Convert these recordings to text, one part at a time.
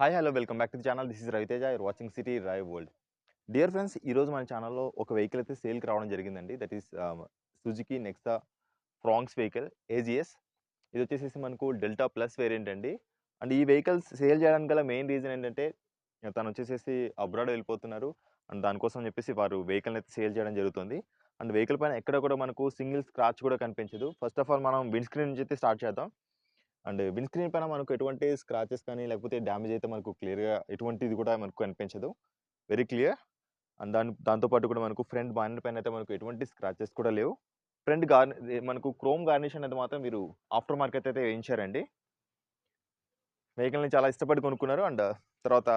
Hi hello welcome back to the channel. This is Raviteja. You're watching city drive world. Dear friends, ఈరోజు మన ఛానల్లో ఒక vehicle అయితే సేల్కి రావడం జరిగిందండి. That is Suzuki Nexa Fronx vehicle AGS. ఇది వచ్చేసేసి మనకు డెల్టా ప్లస్ వేరియంట్ అండి. అండ్ ఈ వెహికల్స్ సేల్ చేయడానికి గల మెయిన్ రీజన్ ఏంటంటే తను వచ్చేసేసి అబ్రాడ్ వెళ్ళిపోతున్నారు. అండ్ దానికోసం చెప్పేసి వారు వెహికల్ని అయితే సేల్ చేయడం జరుగుతుంది. అండ్ వెహికల్ పైన ఎక్కడ కూడా మనకు సింగిల్ స్క్రాచ్ కూడా కనిపించదు. ఫస్ట్ ఆఫ్ ఆల్ మనం విండ్ స్క్రీన్ నుంచి అయితే స్టార్ట్ చేద్దాం. అండ్ విండ్ స్క్రీన్ పైన మనకు ఎటువంటి స్క్రాచెస్ కానీ లేకపోతే డ్యామేజ్ అయితే మనకు క్లియర్‌గా ఎటువంటిది కూడా మనకు కనిపించదు. Very clear. అండ్ దాంతో పాటు కూడా మనకు ఫ్రంట్ బానెట్ పైన అయితే మనకు ఎటువంటి స్క్రాచెస్ కూడా లేవు. ఫ్రంట్ మనకు క్రోమ్ గార్నిష్ అనేది మాత్రం మీరు ఆఫ్టర్ మార్కెట్ అయితే వేయించారండి. వెహికల్‌ని చాలా ఇష్టపడి కొనుక్కున్నారు. అండ్ తర్వాత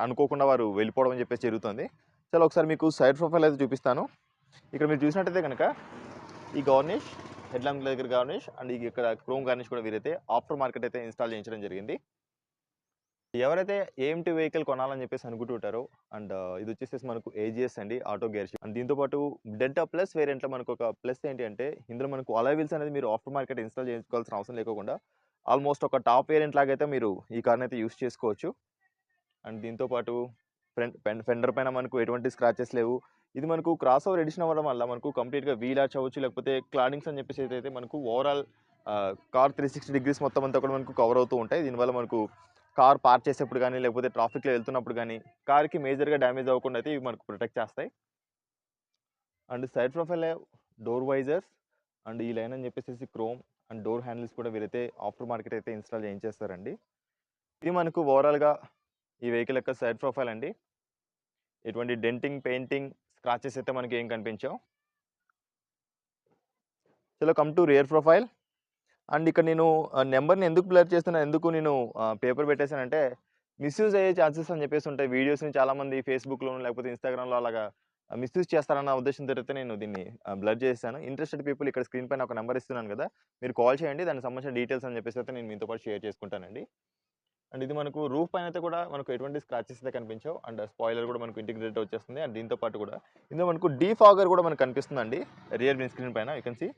అనుకోకుండా వారు వెళ్ళిపోవడం అని చెప్పేసి జరుగుతుంది. చలో ఒకసారి మీకు సైడ్ ప్రొఫైల్ అయితే చూపిస్తాను. ఇక్కడ మీరు చూసినట్టయితే గనక ఈ గార్నిష్, హెడ్ ల్యాంప్ దగ్గర గార్నిష్ అండ్ ఇక్కడ క్రోమ్ గార్నిష్ కూడా వీరైతే ఆఫ్టర్ మార్కెట్ అయితే ఇన్‌స్టాల్ చేయించడం జరిగింది. ఎవరైతే ఏఎంటీ వెహికల్ కొనాలని చెప్పేసి అనుకుంటుంటారో అండ్ ఇది వచ్చేసేసి మనకు ఏజీఎస్ అండి, ఆటో గేర్ షిఫ్ట్. అండ్ దీంతో పాటు డెల్టా ప్లస్ వేరియంట్‌లో మనకు ఒక ప్లస్ ఏంటి అంటే ఇందులో మనకు అలాయ్ వీల్స్ అనేది మీరు ఆఫ్టర్ మార్కెట్ ఇన్‌స్టాల్ చేయించుకోవాల్సిన అవసరం లేకోకుండా ఆల్మోస్ట్ ఒక టాప్ వేరియంట్ లాగా అయితే మీరు ఈ కార్‌ని అయితే యూజ్ చేసుకోవచ్చు. అండ్ దీంతో పాటు ఫెండర్ పైన మనకు ఎటువంటి స్క్రాచెస్ లేవు. ఇది మనకు క్రాస్ ఓవర్ ఎడిషన్ అవ్వడం వల్ల మనకు కంప్లీట్‌గా వీల్ ఆర్చ్ అవ్వచ్చు, లేకపోతే క్లాడింగ్స్ అని చెప్పేసి అయితే మనకు ఓవరాల్ కార్ 360 డిగ్రీస్ మొత్తం అంతా కూడా మనకు కవర్ అవుతూ ఉంటాయి. దీనివల్ల మనకు కార్ పార్క్ చేసేప్పుడు కానీ, లేకపోతే ట్రాఫిక్‌లో వెళ్తున్నప్పుడు కానీ, కార్‌కి మేజర్‌గా డ్యామేజ్ అవ్వకుండా అయితే ఇవి మనకు ప్రొటెక్ట్ చేస్తాయి. And side profile door visors and ఈ లైన్ అని చెప్పేసి క్రోమ్ అండ్ డోర్ హ్యాండిల్స్ కూడా వీరైతే ఆఫ్టర్ మార్కెట్ అయితే ఇన్‌స్టాల్ చేయించేస్తారండి. ఇది మనకు ఓవరాల్‌గా ఈ వెహికల్ యొక్క సైడ్ ప్రొఫైల్ అండి. ఎటువంటి డెంటింగ్, పెయింటింగ్, స్క్రాచెస్ అయితే మనకి ఏం కనిపించవు. చలో come to rear profile. And ఇక్కడ నేను నెంబర్‌ని ఎందుకు బ్లర్ చేస్తున్నాను, ఎందుకు నేను పేపర్ పెట్టేసానంటే మిస్‌యూజ్ అయ్యే ఛాన్సెస్ అని చెప్పేసి ఉంటాయి. వీడియోస్‌ని చాలామంది ఫేస్‌బుక్‌లోను లేకపోతే ఇన్‌స్టాగ్రామ్‌లో అలాగా మిస్‌యూజ్ చేస్తారన్న ఉద్దేశంతో అయితే నేను దీన్ని బ్లర్ చేసేసాను. ఇంట్రెస్టెడ్ పీపుల్ ఇక్కడ స్క్రీన్ పైన ఒక నెంబర్ ఇస్తున్నాను కదా! మీరు కాల్ చేయండి. దానికి సంబంధించిన డీటెయిల్స్ అని చెప్పేసి అయితే నేను మీతో పాటు షేర్ చేసుకుంటానండి. అండ్ ఇది మనకు రూఫ్ పైన అయితే కూడా మనకు ఎటువంటి స్క్రాచెస్ అయితే కనిపించవు. అండ్ స్పాయిలర్ కూడా మనకు ఇంటిగ్రేటెడ్ వచ్చేస్తుంది. అండ్ దీంతో పాటు కూడా ఇందులో మనకు డీఫాగర్ కూడా మనకు కనిపిస్తుందండి రియర్ విండ్ స్క్రీన్ పైన. You can see.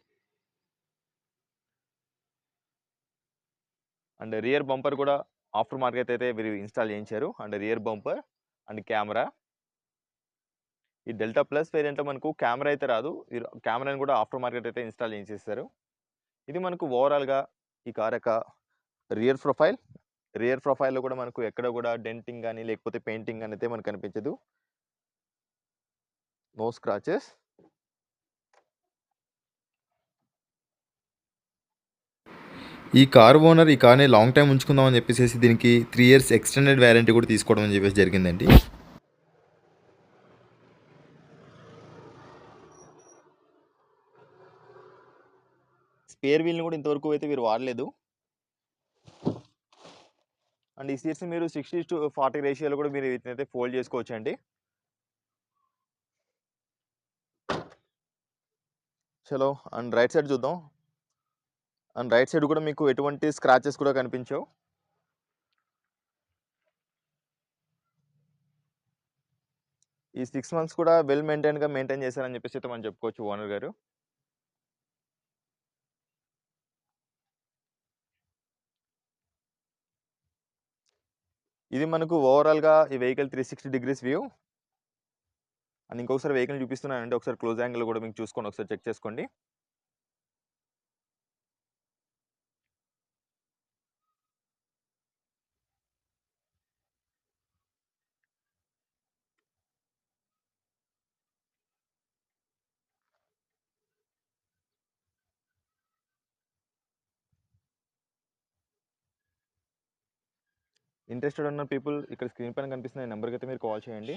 And rear bumper కూడా ఆఫ్టర్ మార్కెట్ అయితే వీరు ఇన్‌స్టాల్ చేయించారు. And rear bumper and camera. ఈ డెల్టా ప్లస్ వేరియంట్‌లో మనకు కెమెరా అయితే రాదు. వీరు కెమెరాని కూడా ఆఫ్టర్ మార్కెట్ అయితే ఇన్‌స్టాల్ చేయించేసారు. ఇది మనకు ఓవరాల్‌గా ఈ కార్ యొక్క రియర్ ప్రొఫైల్. రియర్ ప్రొఫైల్‌లో కూడా మనకు ఎక్కడ కూడా డెంటింగ్ గాని, లేకపోతే పెయింటింగ్ గాని అయితే మనకు కనిపించదు. No scratches. ఈ కార్ ఓనర్ ఈ కార్‌ని లాంగ్ టైమ్ ఉంచుకుందాం అని చెప్పేసేసి దీనికి 3 ఇయర్స్ ఎక్స్టెండెడ్ వారంటీ కూడా తీసుకోవడం అని చెప్పేసి జరిగిందండి. స్పేర్ వీల్‌ని కూడా ఇంతవరకు అయితే వీరు వాడలేదు. అండ్ ఈ సీట్స్‌ని మీరు 60:40 రేషియోలో కూడా మీరు వీటినైతే ఫోల్డ్ చేసుకోవచ్చండి. చలో అండ్ రైట్ సైడ్ చూద్దాం. అండ్ రైట్ సైడ్ కూడా మీకు ఎటువంటి స్క్రాచెస్ కూడా కనిపించవు. ఈ 6 మంత్స్ కూడా వెల్ మెయింటైన్ చేశారని చెప్పేసి అయితే మనం చెప్పుకోవచ్చు ఓనర్ గారు. ఇది మనకు ఓవరాల్‌గా ఈ వెహికల్ 360 డిగ్రీస్ వ్యూ. అండ్ ఇంకొకసారి వెహికల్‌ని చూపిస్తున్నానండి. ఒకసారి క్లోజ్ యాంగిల్ కూడా మీకు చూసుకొని ఒకసారి చెక్ చేసుకోండి. ఇంట్రెస్టెడ్ ఉన్న పీపుల్ ఇక్కడ స్క్రీన్ పైన కనిపిస్తున్న నెంబర్‌కి అయితే మీరు కాల్ చేయండి.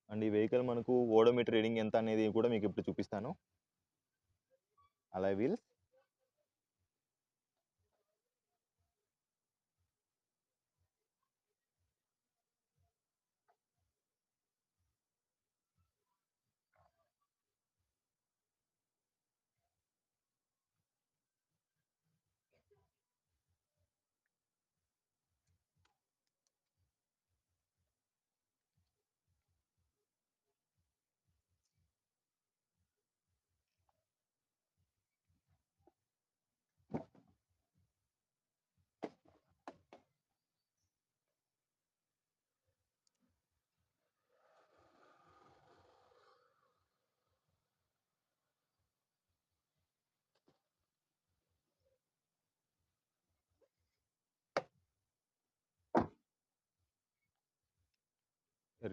అండ్ ఈ వెహికల్ మనకు ఓడోమీటర్ రీడింగ్ ఎంత అనేది కూడా మీకు ఇప్పుడు చూపిస్తాను. Alloy wheels.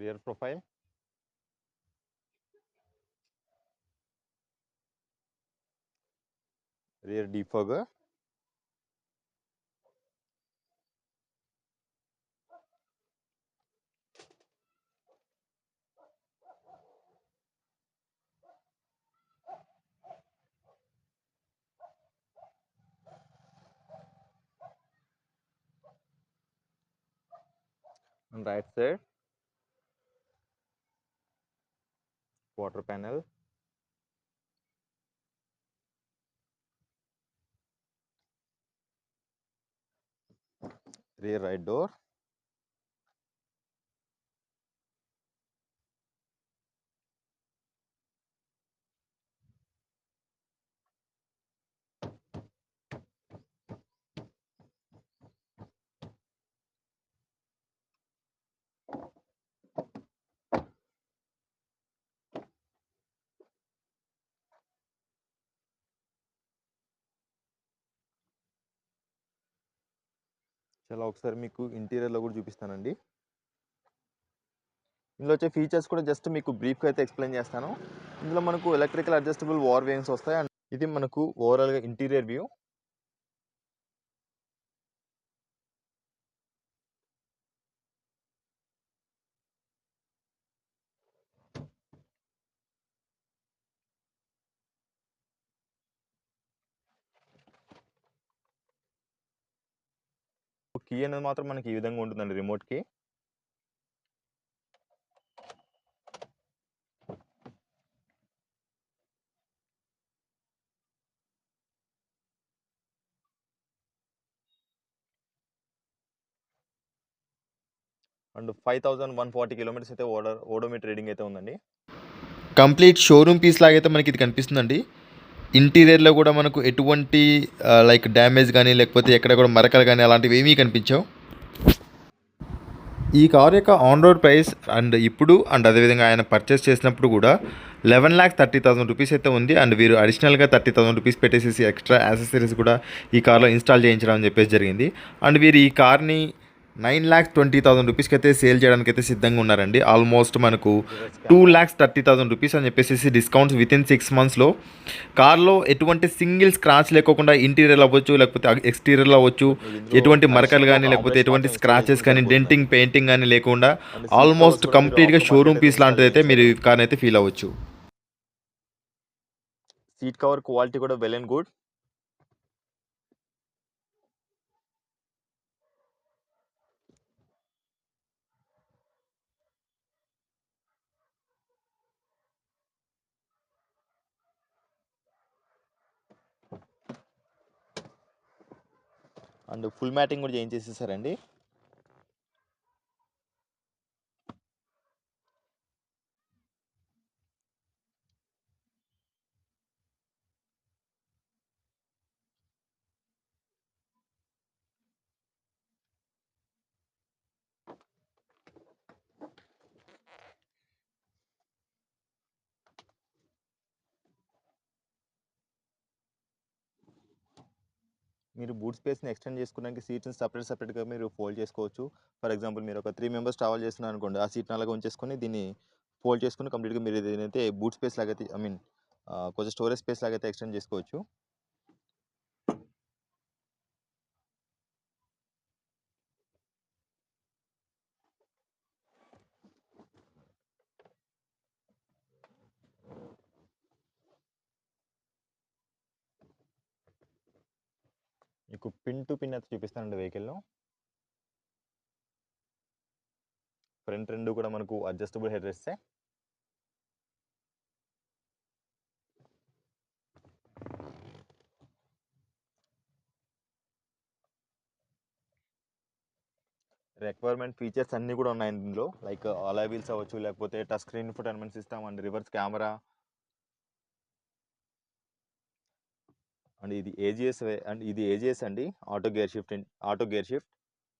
Rear profile, rear defogger, and right side quarter panel, rear right door, చాలా ఒకసారి మీకు ఇంటీరియర్లో కూడా చూపిస్తానండి. ఇందులో వచ్చే ఫీచర్స్ కూడా జస్ట్ మీకు బ్రీఫ్గా అయితే ఎక్స్ప్లెయిన్ చేస్తాను. ఇందులో మనకు ఎలక్ట్రికల్ అడ్జస్టబుల్ వార్ వేవ్స్ వస్తాయి. అండ్ ఇది మనకు ఓవరాల్గా ఇంటీరియర్ వ్యూ. కీ అనేది మాత్రం మనకి ఈ విధంగా ఉంటుందండి రిమోట్కి. అండ్ 5140 కిలోమీటర్స్ అయితే ఓడోమీటర్ రీడింగ్ అయితే ఉందండి. కంప్లీట్ షోరూమ్ పీస్ లాగైతే మనకి ఇది కనిపిస్తుందండి. ఇంటీరియర్లో కూడా మనకు ఎటువంటి లైక్ డ్యామేజ్ కానీ లేకపోతే ఎక్కడ కూడా మరకలు కానీ అలాంటివి ఏమీ కనిపించవు. ఈ కార్ యొక్క ఆన్ రోడ్ ప్రైస్ అండ్ ఇప్పుడు అండ్ అదేవిధంగా ఆయన పర్చేస్ చేసినప్పుడు కూడా 11,30,000 రూపీస్ అయితే ఉంది. అండ్ వీరు అడిషనల్గా 30,000 రూపీస్ పెట్టేసి ఎక్స్ట్రా యాక్సెసరీస్ కూడా ఈ కార్లో ఇన్స్టాల్ చేయించడం అని చెప్పేసి జరిగింది. అండ్ వీరు ఈ కార్ని 9,20,000 రూపీస్కి అయితే సేల్ చేయడానికి అయితే సిద్ధంగా ఉన్నారండి. ఆల్మోస్ట్ మనకు 2,30,000 రూపీస్ అని చెప్పేసి డిస్కౌంట్స్ వితిన్ 6 మంత్స్లో కార్లో ఎటువంటి సింగిల్ స్క్రాచ్ లేకోకుండా ఇంటీరియర్ అవ్వచ్చు లేకపోతే ఎక్స్టీరియర్లో అవ్వచ్చు, ఎటువంటి మరకలు కానీ లేకపోతే ఎటువంటి స్క్రాచెస్ కానీ డెంటింగ్ పెయింటింగ్ కానీ లేకుండా ఆల్మోస్ట్ కంప్లీట్గా షోరూమ్ పీస్ లాంటిది అయితే మీరు ఈ కార్ని అయితే ఫీల్ అవ్వచ్చు. సీట్ కవర్ క్వాలిటీ కూడా well and good. And full matting కూడా చేయించేసేసారండి. మీరు బూట్ స్పేస్ని ఎక్స్టెండ్ చేసుకోవడానికి సీట్ని సపరేట్గా మీరు ఫోల్డ్ చేసుకోవచ్చు. ఫర్ ఎగ్జాంపుల్ మీరు ఒక 3 మెంబర్స్ ట్రావెల్ చేస్తున్నారు అనుకోండి, ఆ సీట్ని అలాగే ఉంచేసుకొని దీన్ని ఫోల్డ్ చేసుకొని కంప్లీట్గా మీరు ఏదైతే బూట్ స్పేస్ లాగైతే కొంచెం స్టోరేజ్ స్పేస్ లాగైతే ఎక్స్టెండ్ చేసుకోవచ్చు. మీకు పిన్ టు పిన్ అయితే చూపిస్తానండి వెహికల్లో. ఫ్రంట్ రెండు కూడా మనకు అడ్జస్టబుల్ హెడ్ రెస్టే. రిక్వైర్మెంట్ ఫీచర్స్ అన్నీ కూడా ఉన్నాయి ఇందులో, లైక్ అలాయ్ వీల్స్ అవ్వచ్చు, లేకపోతే touch screen infotainment system and reverse camera. And ఇది ఏజిఎస్ అండి, ఆటో గేర్ షిఫ్ట్.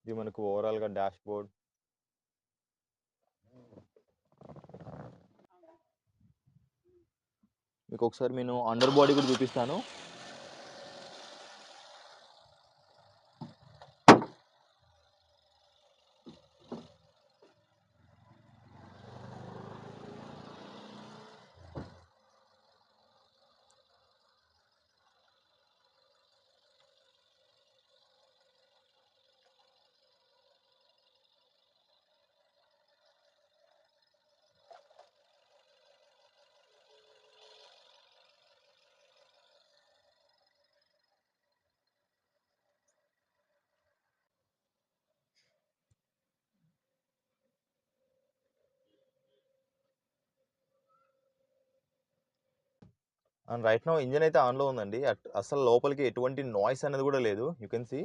ఇది మనకు ఓవరాల్గా డాష్ బోర్డ్. మీకు ఒకసారి నేను అండర్ బాడీ కూడా చూపిస్తాను. అండ్ రైట్ నౌ ఇంజిన్ అయితే ఆన్లో ఉందండి. అసలు లోపలికి ఎటువంటి నాయిస్ అనేది కూడా లేదు. You can see.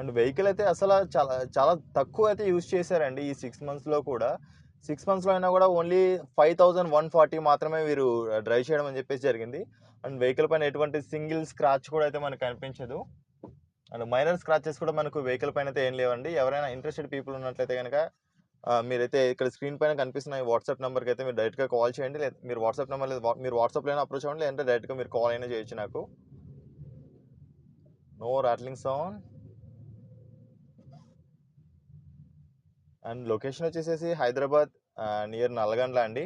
And vehicle అయితే అసలు చాలా చాలా తక్కువ అయితే యూజ్ చేశారండి ఈ 6 మంత్స్లో కూడా. 6 మంత్స్లో అయినా కూడా ఓన్లీ 5140 మాత్రమే వీరు డ్రైవ్ చేయడం అని చెప్పేసి జరిగింది. అండ్ వెహికల్ పైన ఎటువంటి సింగిల్ స్క్రాచ్ కూడా అయితే మనకు కనిపించదు. అండ్ మైనర్ స్క్రాచెస్ కూడా మనకు వెహికల్ పైన అయితే ఏం లేవండి. ఎవరైనా ఇంట్రెస్టెడ్ పీపుల్ ఉన్నట్లయితే కనుక మీరైతే ఇక్కడ స్క్రీన్ పైన కనిపిస్తున్న ఈ వాట్సాప్ నెంబర్కి అయితే మీరు డైరెక్ట్గా కాల్ చేయండి. లేదా మీరు వాట్సాప్ నెంబర్ లేదు మీరు వాట్సాప్లో అప్రోచ్ అవ్వండి, లేదంటే డైరెక్ట్గా మీరు కాల్ అయినా చేయొచ్చు నాకు. No rattling sound. And location వచ్చేసేసి హైదరాబాద్ నియర్ నల్గొండ అండి.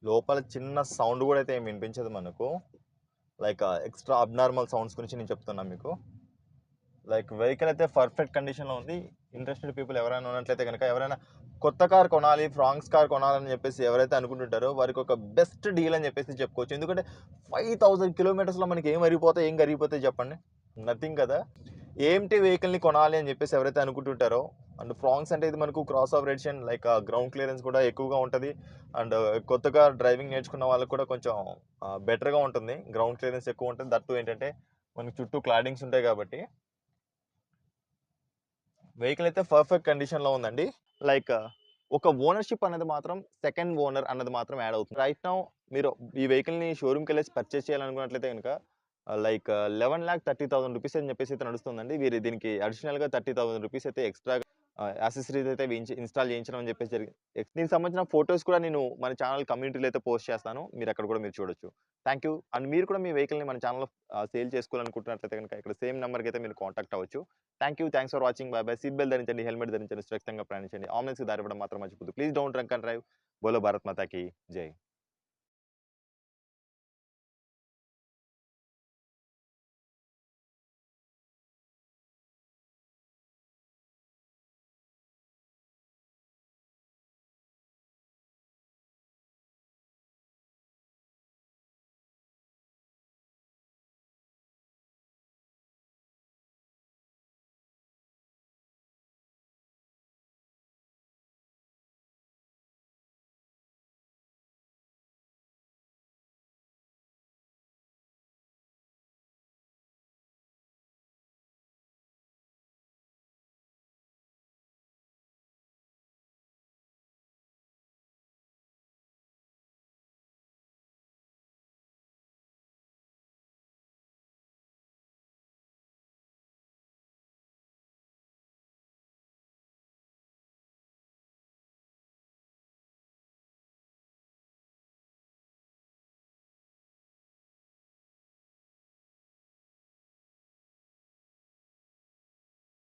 లోపల చిన్న సౌండ్ కూడా అయితే ఏం వినిపించదు మనకు. లైక్ ఎక్స్ట్రా అబ్నార్మల్ సౌండ్స్ గురించి నేను చెప్తున్నాను మీకు. లైక్ వెహికల్ అయితే పర్ఫెక్ట్ కండిషన్లో ఉంది. ఇంట్రెస్టెడ్ పీపుల్ ఎవరైనా ఉన్నట్లయితే కనుక, ఎవరైనా కొత్త కార్ కొనాలి, ఫ్రాంక్స్ కార్ కొనాలని చెప్పేసి ఎవరైతే అనుకుంటుంటారో వారికి ఒక బెస్ట్ డీల్ అని చెప్పేసి చెప్పుకోవచ్చు. ఎందుకంటే 5000 కిలోమీటర్స్లో మనకి ఏం అరిగిపోతాయి, ఏం కరిగిపోతాయి చెప్పండి? నథింగ్ కదా. ఏఎంటీ వెహికల్ని కొనాలి అని చెప్పేసి ఎవరైతే అనుకుంటుంటారో, అండ్ ఫ్రాంక్స్ అంటే ఇది మనకు crossover edition, like ground clearance కూడా ఎక్కువగా ఉంటుంది. అండ్ కొత్తగా డ్రైవింగ్ నేర్చుకున్న వాళ్ళకి కూడా కొంచెం బెటర్గా ఉంటుంది. గ్రౌండ్ క్లియరెన్స్ ఎక్కువ ఉంటుంది. దట్టు ఏంటంటే మనకి చుట్టూ క్లాడింగ్స్ ఉంటాయి కాబట్టి. వెహికల్ అయితే పర్ఫెక్ట్ కండిషన్లో ఉందండి. లైక్ ఒక ఓనర్షిప్ అనేది మాత్రం సెకండ్ ఓనర్ అన్నది మాత్రం యాడ్ అవుతుంది. రైట్ నౌ మీరు ఈ వెహికల్ని షోరూమ్కి వెళ్ళేసి పర్చేస్ చేయాలనుకున్నట్లయితే కనుక లైక్ 11,30,000 రూపీస్ అని చెప్పేసి అయితే నడుస్తుందండి. వీరు దీనికి అడిషనల్గా 30,000 రూపీస్ అయితే ఎక్స్ట్రా యాక్సెసరీస్ అయితే ఇన్స్టాల్ చేయించడం అని చెప్పేసి జరిగింది. దీనికి సంబంధించిన ఫొటోస్ కూడా నేను మన ఛానల్ కమ్యూనిటీలో అయితే పోస్ట్ చేస్తాను. మీరు అక్కడ కూడా మీరు చూడొచ్చు. Thank you. అండ్ మీరు కూడా మీ వెహికల్ని మన ఛానల్లో సేల్ చేసుకోవాలనుకుంటున్నట్లయితే కనుక ఇక్కడ సేమ్ నెంబర్కి అయితే మీరు కాంటాక్ట్ అవ్వచ్చు. Thank you. Thanks for watching. Bye bye. Seat belt ధరించండి, హెల్మెట్ ధరించండి, సురక్షితంగా ప్రయాణించండి. ఆంబులెన్స్కి దారివ్వడం మాత్రం మర్చిపోద్దు. Please don't drunk and drive. బోలో భారత్ మాతాకి జై.